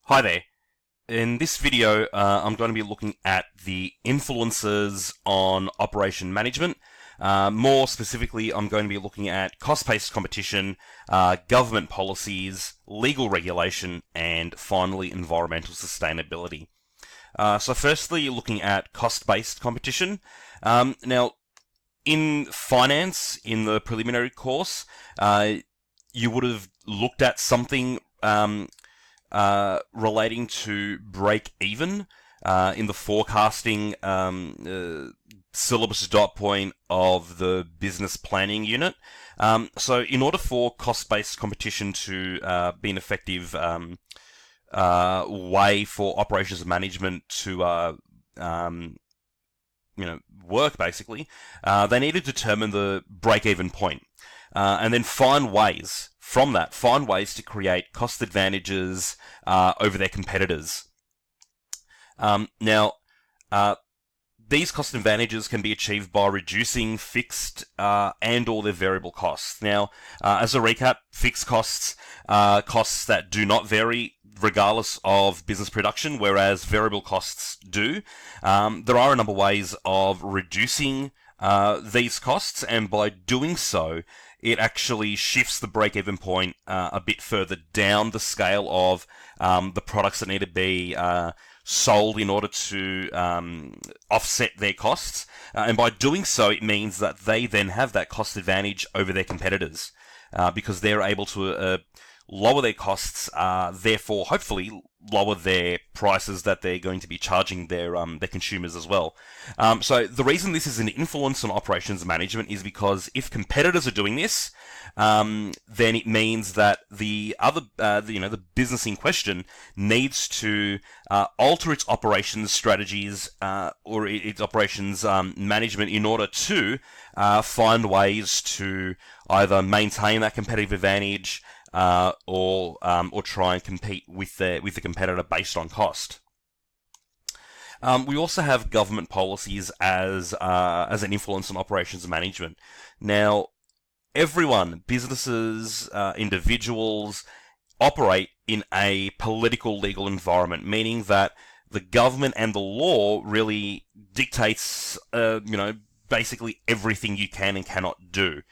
Hi there. In this video, I'm going to be looking at the influences on operation management. More specifically, I'm going to be looking at cost-based competition, government policies, legal regulation, and finally, environmental sustainability. So firstly, looking at cost-based competition. Now, in finance, in the preliminary course, you would have looked at something relating to break even in the forecasting syllabus dot point of the business planning unit. So in order for cost-based competition to be an effective way for operations management to work, basically, they need to determine the break-even point. And then find ways to create cost advantages over their competitors. Now, these cost advantages can be achieved by reducing fixed and or their variable costs. Now, as a recap, fixed costs are costs that do not vary regardless of business production, whereas variable costs do. There are a number of ways of reducing these costs, and by doing so, it actually shifts the break-even point a bit further down the scale of the products that need to be sold in order to offset their costs. And by doing so, it means that they then have that cost advantage over their competitors because they're able to lower their costs, therefore, hopefully, lower their prices that they're going to be charging their consumers as well. So the reason this is an influence on operations management is because if competitors are doing this, then it means that the other, the business in question needs to alter its operations strategies or its operations management in order to find ways to either maintain that competitive advantage, or try and compete with the competitor based on cost. We also have government policies as an influence on operations management. Now, everyone, businesses, individuals, operate in a political legal environment, meaning that the government and the law really dictates, basically everything you can and cannot do.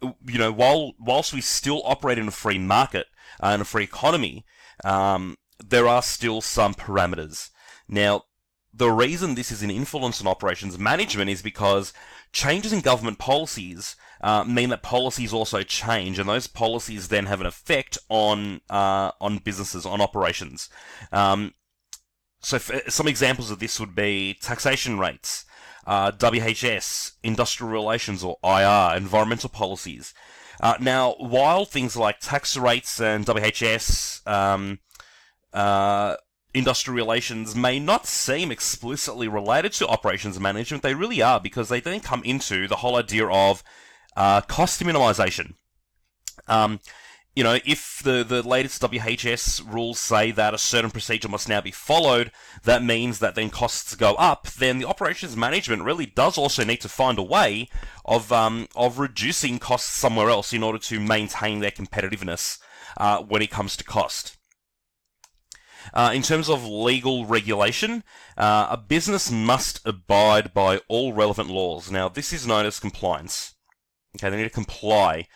Whilst we still operate in a free market and a free economy, there are still some parameters. Now, the reason this is an influence on operations management is because changes in government policies mean that policies also change, and those policies then have an effect on businesses, on operations. So some examples of this would be taxation rates, WHS, industrial relations or IR, environmental policies. Now, while things like tax rates and WHS, industrial relations may not seem explicitly related to operations management, they really are, because they then come into the whole idea of cost minimization. If the latest WHS rules say that a certain procedure must now be followed, that means that then costs go up, then the operations management really does also need to find a way of reducing costs somewhere else in order to maintain their competitiveness when it comes to cost. In terms of legal regulation, a business must abide by all relevant laws. Now, this is known as compliance. Okay, they need to comply.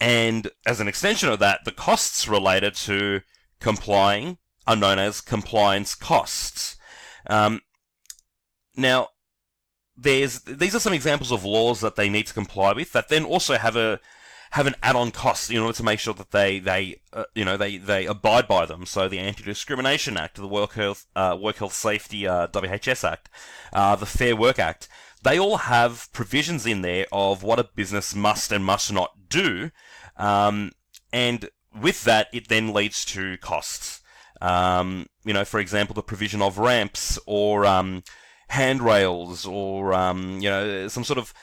And as an extension of that, the costs related to complying are known as compliance costs. Now, these are some examples of laws that they need to comply with that then also have an add-on cost in order to make sure that they abide by them. So the Anti-Discrimination Act, the Work Health Safety WHS Act, the Fair Work Act. They all have provisions in there of what a business must and must not do, and with that, it then leads to costs. For example, the provision of ramps or handrails or some sort of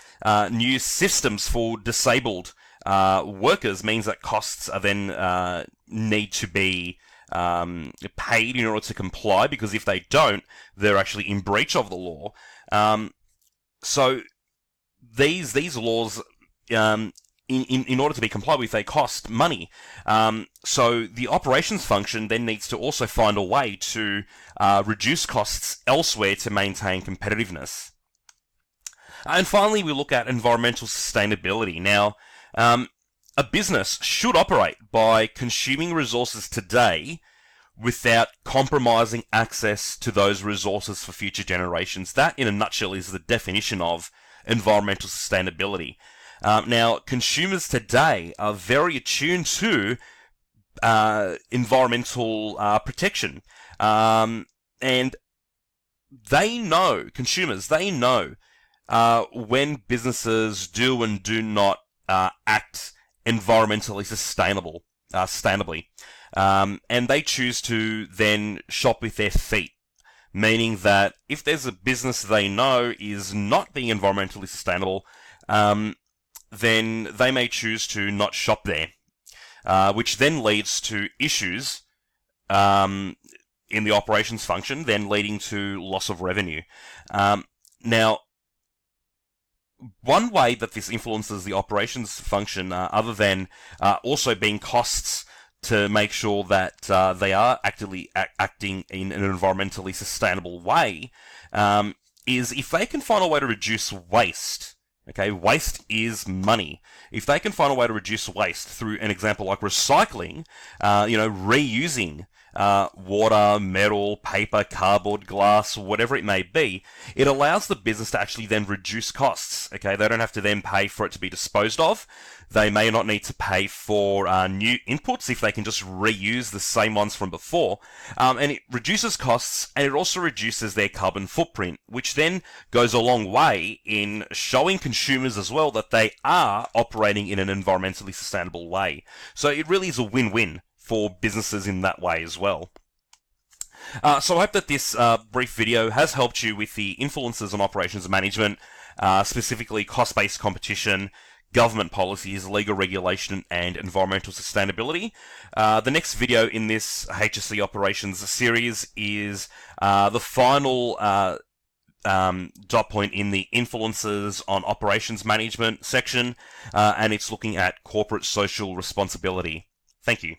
new systems for disabled workers means that costs are then need to be paid in order to comply, because if they don't, they're actually in breach of the law. So these laws in order to be complied with, they cost money. So the operations function then needs to also find a way to reduce costs elsewhere to maintain competitiveness. And finally, we look at environmental sustainability. Now, a business should operate by consuming resources today without compromising access to those resources for future generations. That, in a nutshell, is the definition of environmental sustainability. Now, consumers today are very attuned to environmental protection. And they know, consumers, they know when businesses do and do not act environmentally sustainably. And they choose to then shop with their feet. Meaning that if there's a business they know is not being environmentally sustainable, then they may choose to not shop there, which then leads to issues in the operations function, then leading to loss of revenue. Now, one way that this influences the operations function, other than also being costs to make sure that they are actively acting in an environmentally sustainable way, is if they can find a way to reduce waste. Okay, waste is money. If they can find a way to reduce waste through an example like recycling, reusing water, metal, paper, cardboard, glass, whatever it may be, it allows the business to actually then reduce costs. Okay, they don't have to then pay for it to be disposed of. They may not need to pay for new inputs if they can just reuse the same ones from before. And it reduces costs, and it also reduces their carbon footprint, which then goes a long way in showing consumers as well that they are operating in an environmentally sustainable way. So it really is a win-win for businesses in that way as well. So I hope that this brief video has helped you with the influences on operations management, specifically cost-based competition, government policies, legal regulation, and environmental sustainability. The next video in this HSC operations series is the final dot point in the influences on operations management section, and it's looking at corporate social responsibility. Thank you.